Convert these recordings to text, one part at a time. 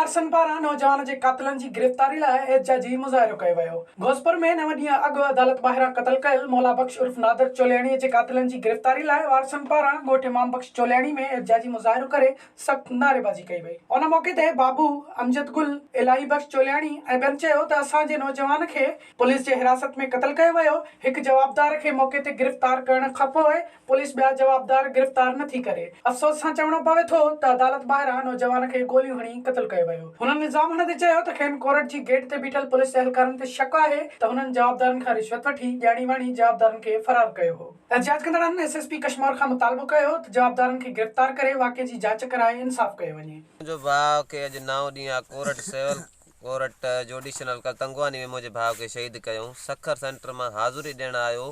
वारसन पारां नौजवान जे कातिलनि जी गिरफ़्तारी लाइ एहतिजाजी मुज़ाहिरो कयो वियो। घोसपुर में 9 ॾींहं अॻु अदालत ॿाहिरां क़त्ल कयल मौला बख़्श उर्फ नादिर चोलियाणीअ जे कातिलनि जी गिरफ़्तारी लाइ वारसन पारां ॻोठ इमाम बख़्श चोलियाणी में एहतिजाजी मुज़ाहिरो करे सख़्त नारेबाज़ी कई वई। उन मौक़े ते बाबू अमजद गुल इलाही बख़्श चोलियाणी ऐं ॿियनि चयो त असांजे नौजवान खे पुलिस जे हिरासत में क़त्ल कयो वियो। हिकु जवाबदार खे मौक़े ते गिरफ़्तार करण खां पोइ पुलिस ॿिया जवाबदार गिरफ़्तार नथी करे। अफ़सोस सां चवणो पवे थो त अदालत ॿाहिरां नौजवान खे गोलियूं हणी क़त्ल कयो वियो। हुननि इल्ज़ाम हणंदे चयो त खेनि कोर्ट जी गेट ते बीठल पुलिस एहलकारनि ते शक आहे त हुननि जवाबदारनि खां रिश्वत वठी ॼाणी वाणी जवाबदारनि खे फरार कयो हो। एहतिजाज कंदड़नि एसएसपी कश्मीर खां मुतालबो कयो त जवाबदारनि खे गिरफ़्तार करे वाक़े जी जांच कराए इंसाफ़ कयो वञे। मुंहिंजो भाउ खे अॼु 9 ॾींहं कोर्ट सिविल कोर्ट जुडिशनल तंगवानी में मुंहिंजे भाउ खे शहीद कयूं। सखर सेंटर मां हाज़ुरी ॾियणु आयो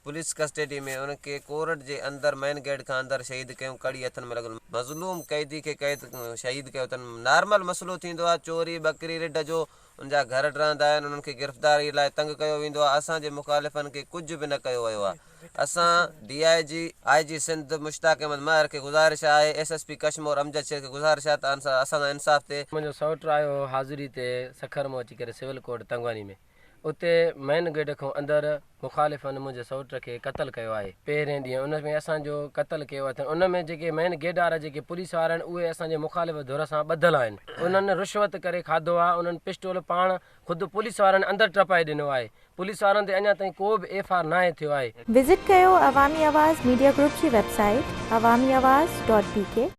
पुलिस कस्टडी में। उनखे कोर्ट जे अंदरि मेन गेट खां अंदरि शहीद कयूं। कड़ी हथनि में लॻल मज़लूम कैदी खे शहीद कयो अथनि। नॉर्मल मसइलो थींदो आहे चोरी बकरी रिढ जो, उनजा घर रहंदा आहिनि, उन्हनि खे गिरफ़्तारी लाइ तंग कयो वेंदो आहे। असांजे मुख़ालिफ़नि खे कुझु बि न कयो वियो आहे। असां DIG सिंध मुश्ताक अहमद महर खे गुज़ारिश आहे, SSP कश्मीर अमजद शेख खे गुज़ारिश आहे त असांजा इंसाफ़ थिए। मुंहिंजो सौटु आयो हाज़ुरी ते सखर मां अची करे सिविल कोर्ट तंगवानी में। उते मेन गेट खां अंदरि मुख़ालिफ़नि मुंहिंजे सौट खे क़त्ल कयो आहे पहिरें ॾींहुं। उन में असांजो क़त्ल कयो अथनि। उन में जेके मेन गेटवारा जेके पुलिस वारा आहिनि उहे असांजे मुख़ालिफ़ धुर सां ॿधल आहिनि। उन्हनि रिश्वत करे खाधो आहे। उन्हनि पिस्टोल पाण ख़ुदि पुलिस वारनि अंदरि टपाए ॾिनो आहे। पुलिस वारनि ते अञा ताईं को बि FIR न थियो आहे। विज़िट कयो अवामी आवाज़ मीडिया ग्रुप जी वेबसाइट awamiawaz.pk।